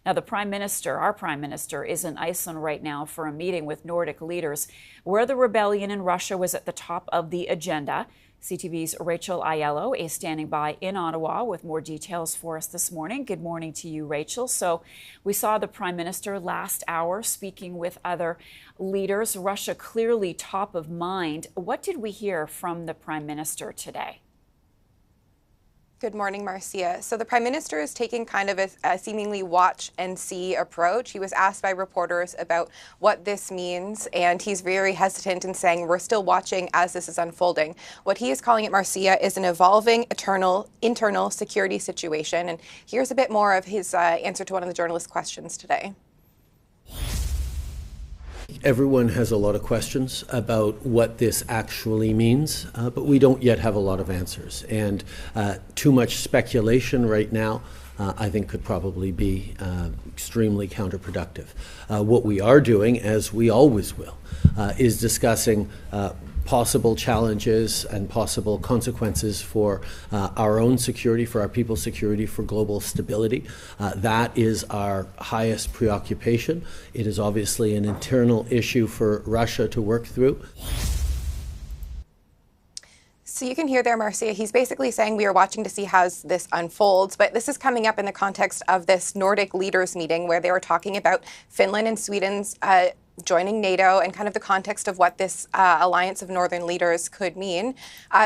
Now, the Prime Minister, our Prime Minister, is in Iceland right now for a meeting with Nordic leaders where the rebellion in Russia was at the top of the agenda. CTV's Rachel Aiello is standing by in Ottawa with more details for us this morning. Good morning to you, Rachel. So we saw the Prime Minister last hour speaking with other leaders. Russia clearly top of mind. What did we hear from the Prime Minister today? Good morning, Marcia. So the Prime Minister is taking kind of a seemingly watch and see approach. He was asked by reporters about what this means, and he's very hesitant in saying we're still watching as this is unfolding. What he is calling it, Marcia, is an evolving internal security situation. And here's a bit more of his answer to one of the journalists' questions today. Everyone has a lot of questions about what this actually means, but we don't yet have a lot of answers. And too much speculation right now, I think, could probably be extremely counterproductive. What we are doing, as we always will, is discussing possible challenges and possible consequences for our own security, for our people's security, for global stability. That is our highest preoccupation. It is obviously an internal issue for Russia to work through. So you can hear there, Marcia, he's basically saying we are watching to see how this unfolds, but this is coming up in the context of this Nordic leaders meeting where they were talking about Finland and Sweden's joining NATO and kind of the context of what this alliance of northern leaders could mean.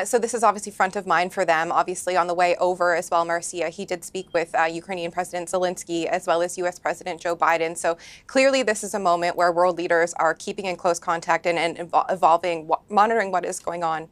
So this is obviously front of mind for them. Obviously on the way over as well, Marcia, he did speak with Ukrainian President Zelensky as well as U.S. President Joe Biden. So clearly this is a moment where world leaders are keeping in close contact and evolving, monitoring what is going on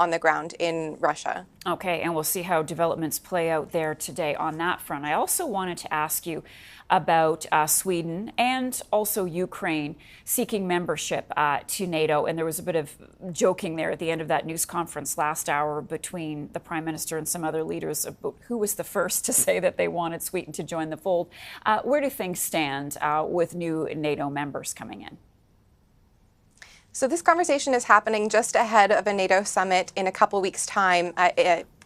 the ground in Russia. Okay, and we'll see how developments play out there today on that front. I also wanted to ask you about Sweden and also Ukraine seeking membership to NATO. And there was a bit of joking there at the end of that news conference last hour between the Prime Minister and some other leaders about who was the first to say that they wanted Sweden to join the fold. Where do things stand with new NATO members coming in? So this conversation is happening just ahead of a NATO summit in a couple weeks' time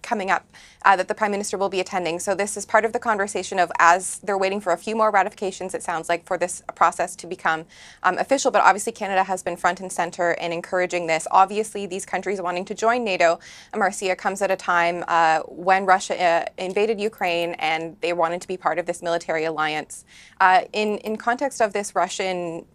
coming up that the Prime Minister will be attending. So this is part of the conversation of as they're waiting for a few more ratifications, it sounds like, for this process to become official. But obviously Canada has been front and center in encouraging this. Obviously these countries wanting to join NATO, Marcia, comes at a time when Russia invaded Ukraine and they wanted to be part of this military alliance. In context of this Russian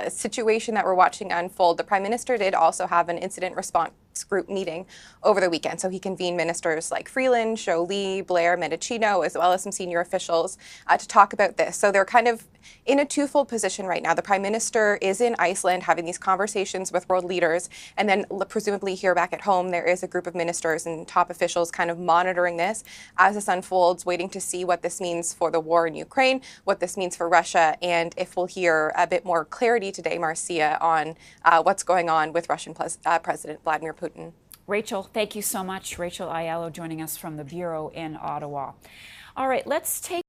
situation that we're watching unfold, the Prime Minister did also have an incident response group meeting over the weekend. So he convened ministers like Freeland, Joly, Blair, Mendicino, as well as some senior officials to talk about this. So they're kind of in a twofold position right now. The Prime Minister is in Iceland having these conversations with world leaders, and then presumably here back at home, there is a group of ministers and top officials kind of monitoring this as this unfolds, waiting to see what this means for the war in Ukraine, what this means for Russia, and if we'll hear a bit more clarity today, Marcia, on what's going on with Russian President Vladimir Putin. Rachel, thank you so much. Rachel Aiello joining us from the Bureau in Ottawa. All right, let's take